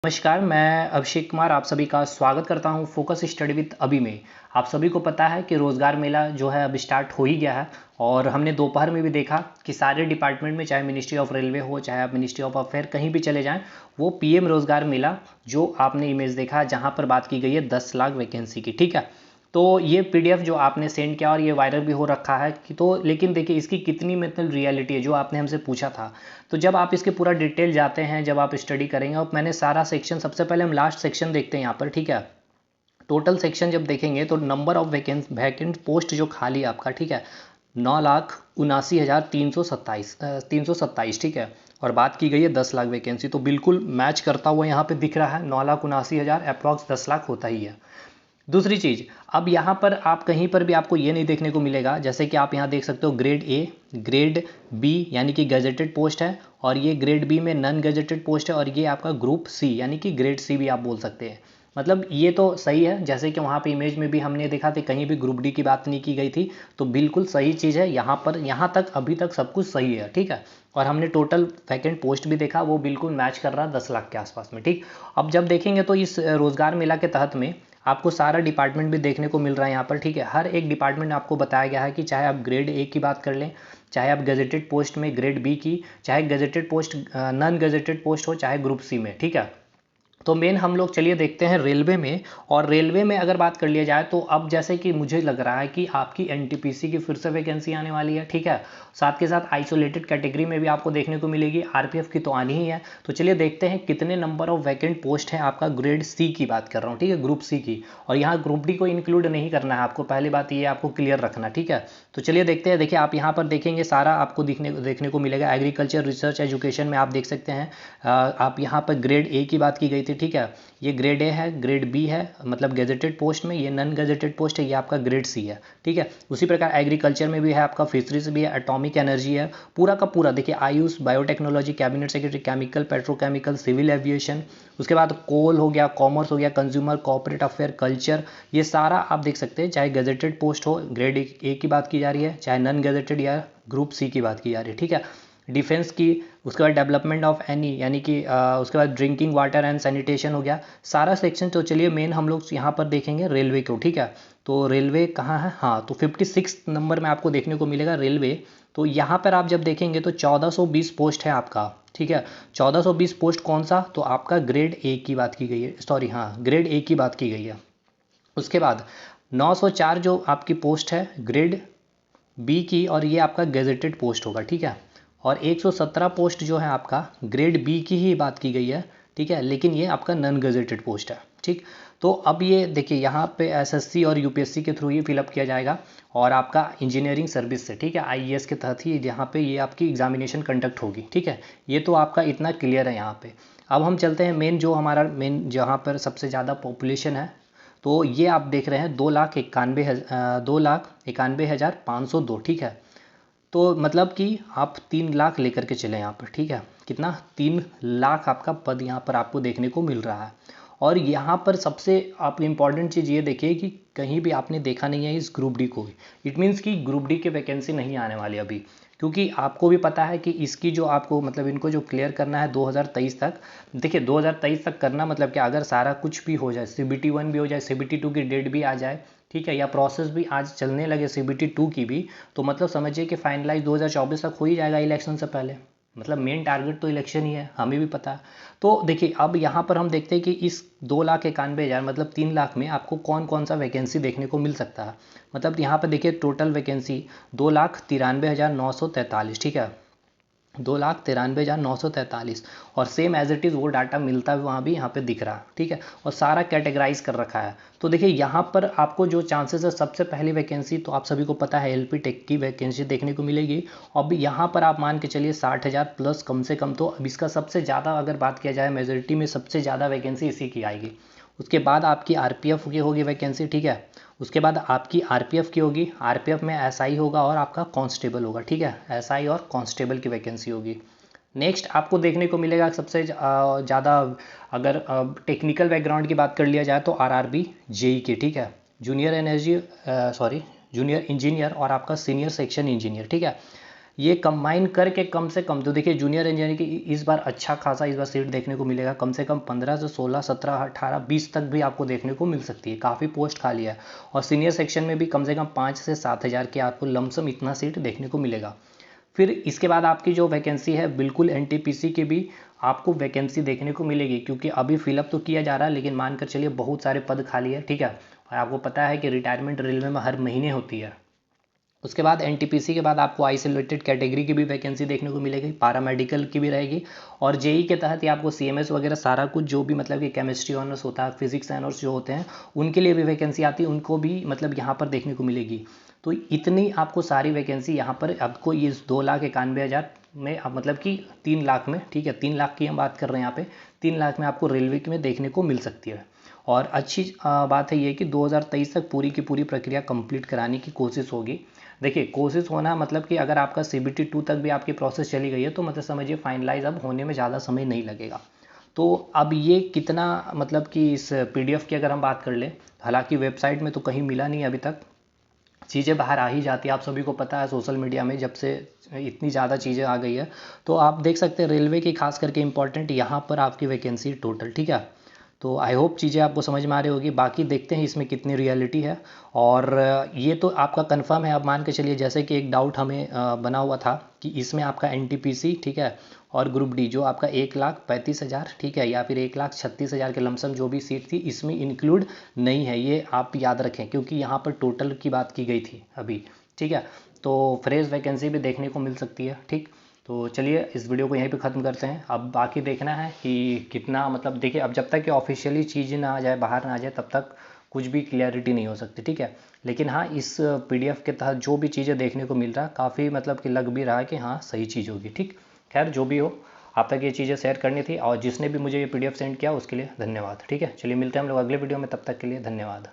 नमस्कार, मैं अभिषेक कुमार आप सभी का स्वागत करता हूं फोकस स्टडी विद अभी में। आप सभी को पता है कि रोज़गार मेला जो है अब स्टार्ट हो ही गया है और हमने दोपहर में भी देखा कि सारे डिपार्टमेंट में, चाहे मिनिस्ट्री ऑफ रेलवे हो, चाहे आप मिनिस्ट्री ऑफ अफेयर कहीं भी चले जाएं, वो पीएम रोज़गार मेला जो आपने इमेज देखा जहाँ पर बात की गई है 10 लाख वैकेंसी की। ठीक है, तो ये पीडीएफ जो आपने सेंड किया और ये वायरल भी हो रखा है कि तो लेकिन देखिए इसकी कितनी मतलब रियलिटी है जो आपने हमसे पूछा था। तो जब आप इसके पूरा डिटेल जाते हैं, जब आप स्टडी करेंगे और मैंने सारा सेक्शन, सबसे पहले हम लास्ट सेक्शन देखते हैं यहाँ पर। ठीक है, टोटल सेक्शन जब देखेंगे तो नंबर ऑफ वैकेंट पोस्ट जो खाली है आपका, ठीक है, 9,79,327 ठीक है, और बात की गई है 10 लाख वैकेंसी, तो बिल्कुल मैच करता हुआ यहाँ पे दिख रहा है। 9,79,000 अप्रॉक्स 10 लाख होता ही है। दूसरी चीज़, अब यहाँ पर आप कहीं पर भी आपको ये नहीं देखने को मिलेगा, जैसे कि आप यहाँ देख सकते हो ग्रेड ए, ग्रेड बी यानी कि गजेटेड पोस्ट है, और ये ग्रेड बी में नॉन गजेटेड पोस्ट है, और ये आपका ग्रुप सी यानी कि ग्रेड सी भी आप बोल सकते हैं। मतलब ये तो सही है, जैसे कि वहाँ पे इमेज में भी हमने देखा था कहीं भी ग्रुप डी की बात नहीं की गई थी, तो बिल्कुल सही चीज़ है। यहाँ पर यहाँ तक अभी तक सब कुछ सही है। ठीक है, और हमने टोटल वैकेंट पोस्ट भी देखा, वो बिल्कुल मैच कर रहा है 10 लाख के आसपास में। ठीक, अब जब देखेंगे तो इस रोज़गार मेला के तहत में आपको सारा डिपार्टमेंट भी देखने को मिल रहा है यहाँ पर। ठीक है, हर एक डिपार्टमेंट आपको बताया गया है कि चाहे आप ग्रेड ए की बात कर लें, चाहे आप गजेटेड पोस्ट में ग्रेड बी की, चाहे gazetted post non gazetted post हो, चाहे ग्रुप सी में। ठीक है, तो मेन हम लोग चलिए देखते हैं रेलवे में। और रेलवे में अगर बात कर लिया जाए तो अब जैसे कि मुझे लग रहा है कि आपकी एनटीपीसी की फिर से वैकेंसी आने वाली है। ठीक है, साथ के साथ आइसोलेटेड कैटेगरी में भी आपको देखने को मिलेगी, आरपीएफ की तो आनी ही है। तो चलिए देखते हैं कितने नंबर ऑफ वैकेंट पोस्ट है आपका ग्रेड सी की बात कर रहा हूँ, ठीक है, ग्रुप सी की। और यहाँ ग्रुप डी को इंक्लूड नहीं करना है आपको, पहली बात ये आपको क्लियर रखना। ठीक है, तो चलिए देखते हैं। देखिए आप यहाँ पर देखेंगे सारा आपको देखने को मिलेगा। एग्रीकल्चर रिसर्च एजुकेशन में आप देख सकते हैं, आप यहाँ पर ग्रेड ए की बात की गई थी। ठीक है, ये ग्रेड ए है, ग्रेड बी है मतलब गजेटेड पोस्ट में, ये नॉन गजेटेड पोस्ट है, ये आपका ग्रेड सी है। ठीक है, उसी प्रकार एग्रीकल्चर में भी है आपका, फिशरीज भी है, एटॉमिक एनर्जी है, पूरा का पूरा देखिए, Ayush, biotechnology, cabinet secretary, chemical, petrochemical, civil aviation, उसके बाद कोल हो गया, कॉमर्स हो गया, कंज्यूमर, कॉर्पोरेट अफेयर, कल्चर, ये सारा आप देख सकते हैं। चाहे गजेटेड पोस्ट हो, ग्रेड ए की बात की जा रही है, चाहे नॉन गजेटेड या ग्रुप सी की बात की जा रही है। ठीक है, डिफेंस की, उसके बाद डेवलपमेंट ऑफ एनी यानी कि उसके बाद ड्रिंकिंग वाटर एंड सैनिटेशन हो गया, सारा सेक्शन। तो चलिए मेन हम लोग यहाँ पर देखेंगे रेलवे को। ठीक है, तो रेलवे कहाँ है, हाँ, तो 56 नंबर में आपको देखने को मिलेगा रेलवे। तो यहाँ पर आप जब देखेंगे तो 1420 पोस्ट है आपका। ठीक है, 1420 पोस्ट कौन सा, तो आपका ग्रेड ए की बात की गई है, सॉरी हाँ, ग्रेड ए की बात की गई है। उसके बाद 904 जो आपकी पोस्ट है ग्रेड बी की, और ये आपका गजेटेड पोस्ट होगा। ठीक है, और 117 पोस्ट जो है आपका ग्रेड बी की ही बात की गई है। ठीक है, लेकिन ये आपका नॉन गजेटेड पोस्ट है। ठीक, तो अब ये देखिए यहाँ पे एसएससी और यूपीएससी के थ्रू ही फिलअप किया जाएगा, और आपका इंजीनियरिंग सर्विस से, ठीक है, आईएएस के तहत ही यहाँ पे ये आपकी एग्जामिनेशन कंडक्ट होगी। ठीक है, ये तो आपका इतना क्लियर है यहाँ पे। अब हम चलते हैं मेन, जो हमारा मेन जहाँ पर सबसे ज़्यादा पॉपुलेशन है, तो ये आप देख रहे हैं 2,91,502। ठीक है, तो मतलब कि आप 3 लाख लेकर के चले यहाँ पर। ठीक है, कितना, 3 लाख आपका पद यहाँ पर आपको देखने को मिल रहा है। और यहाँ पर सबसे आप इम्पॉर्टेंट चीज़ ये देखिए कि कहीं भी आपने देखा नहीं है इस ग्रुप डी को। इट मीन्स कि ग्रुप डी की वैकेंसी नहीं आने वाली अभी, क्योंकि आपको भी पता है कि इसकी जो आपको मतलब इनको जो क्लियर करना है 2023 तक। देखिए 2023 तक करना मतलब कि अगर सारा कुछ भी हो जाए, CBT 1 भी हो जाए, CBT 2 की डेट भी आ जाए, ठीक है, या प्रोसेस भी आज चलने लगे CBT 2 की भी, तो मतलब समझिए कि फाइनलाइज 2024 तक हो ही जाएगा इलेक्शन से पहले। मतलब मेन टारगेट तो इलेक्शन ही है, हमें भी पता है। तो देखिए अब यहाँ पर हम देखते हैं कि इस 2,91,000 मतलब 3 लाख में आपको कौन कौन सा वैकेंसी देखने को मिल सकता है। मतलब यहाँ पर देखिए टोटल वैकेंसी 2,93,943। ठीक है, 2,93,943, और सेम एज इट इज़ वो डाटा मिलता है वहाँ भी, यहाँ पे दिख रहा है। ठीक है, और सारा कैटेगराइज कर रखा है। तो देखिए यहाँ पर आपको जो चांसेस है, सबसे पहली वैकेंसी तो आप सभी को पता है एलपी टेक की वैकेंसी देखने को मिलेगी। अब यहाँ पर आप मान के चलिए 60,000 प्लस कम से कम। तो अब इसका सबसे ज़्यादा अगर बात किया जाए, मेजोरिटी में सबसे ज़्यादा वैकेंसी इसी की आएगी। उसके बाद आपकी आरपीएफ की होगी वैकेंसी। ठीक है, उसके बाद आपकी आरपीएफ की होगी, आरपीएफ में एसआई होगा और आपका कांस्टेबल होगा। ठीक है, एसआई और कांस्टेबल की वैकेंसी होगी। नेक्स्ट आपको देखने को मिलेगा सबसे ज़्यादा, अगर टेक्निकल बैकग्राउंड की बात कर लिया जाए तो आरआरबी जेई की। ठीक है, जूनियर इंजीनियर और आपका सीनियर सेक्शन इंजीनियर। ठीक है, ये कंबाइन करके कम से कम तो देखिए जूनियर इंजीनियरिंग की इस बार अच्छा खासा इस बार सीट देखने को मिलेगा, कम से कम 15 से 16 17 18 20 तक भी आपको देखने को मिल सकती है, काफ़ी पोस्ट खाली है। और सीनियर सेक्शन में भी कम से कम 5 से 7 हज़ार के आपको लमसम इतना सीट देखने को मिलेगा। फिर इसके बाद आपकी जो वैकेंसी है बिल्कुल एनटीपीसी की भी आपको वैकेंसी देखने को मिलेगी, क्योंकि अभी फिलअप तो किया जा रहा है लेकिन मानकर चलिए बहुत सारे पद खाली है, ठीक है। और आपको पता है कि रिटायरमेंट रेलवे में हर महीने होती है। उसके बाद एनटीपीसी के बाद आपको आइसोलेटेड कैटेगरी की भी वैकेंसी देखने को मिलेगी, पैरामेडिकल की भी रहेगी। और जेई के तहत ही आपको सीएमएस वगैरह सारा कुछ जो भी मतलब कि केमिस्ट्री ऑनर्स होता है, फिजिक्स ऑनर्स जो होते हैं उनके लिए भी वैकेंसी आती है, उनको भी मतलब यहाँ पर देखने को मिलेगी। तो इतनी आपको सारी वैकेंसी यहाँ पर आपको ये 2,91,000 में अब मतलब कि 3 लाख में, ठीक है 3 लाख की हम बात कर रहे हैं यहाँ पे, 3 लाख में आपको रेलवे में देखने को मिल सकती है। और अच्छी बात है ये कि 2023 तक पूरी की पूरी प्रक्रिया कंप्लीट कराने की कोशिश होगी। देखिए कोशिश होना मतलब कि अगर आपका CBT 2 तक भी आपकी प्रोसेस चली गई है तो मतलब समझिए फाइनलाइज अब होने में ज़्यादा समय नहीं लगेगा। तो अब ये कितना मतलब कि इस PDF की अगर हम बात कर लें, हालांकि वेबसाइट में तो कहीं मिला नहीं अभी तक, चीज़ें बाहर आ ही जाती है, आप सभी को पता है सोशल मीडिया में जब से इतनी ज़्यादा चीज़ें आ गई है। तो आप देख सकते हैं रेलवे की खास करके इंपॉर्टेंट यहाँ पर आपकी वैकेंसी टोटल, ठीक है। तो आई होप चीज़ें आपको समझ में आ रही होगी, बाकी देखते हैं इसमें कितनी रियलिटी है। और ये तो आपका कंफर्म है, अब मान के चलिए जैसे कि एक डाउट हमें बना हुआ था कि इसमें आपका एनटीपीसी, ठीक है, और ग्रुप डी जो आपका 1,35,000, ठीक है, या फिर 1,36,000 के लमसम जो भी सीट थी इसमें इंक्लूड नहीं है, ये आप याद रखें क्योंकि यहाँ पर टोटल की बात की गई थी अभी, ठीक है। तो फ्रेश वैकेंसी भी देखने को मिल सकती है, ठीक। तो चलिए इस वीडियो को यहीं पे ख़त्म करते हैं। अब बाकी देखना है कि कितना मतलब देखिए अब जब तक कि ऑफिशियली चीज़ ना आ जाए, बाहर ना आ जाए, तब तक कुछ भी क्लियरिटी नहीं हो सकती, ठीक है। लेकिन हाँ इस PDF के तहत जो भी चीज़ें देखने को मिल रहा है काफ़ी मतलब कि लग भी रहा है कि हाँ सही चीज़ होगी, ठीक। खैर जो भी हो, आप तक ये चीज़ें शेयर करनी थी और जिसने भी मुझे ये PDF सेंड किया उसके लिए धन्यवाद, ठीक है। चलिए मिलते हैं हम लोग अगले वीडियो में, तब तक के लिए धन्यवाद।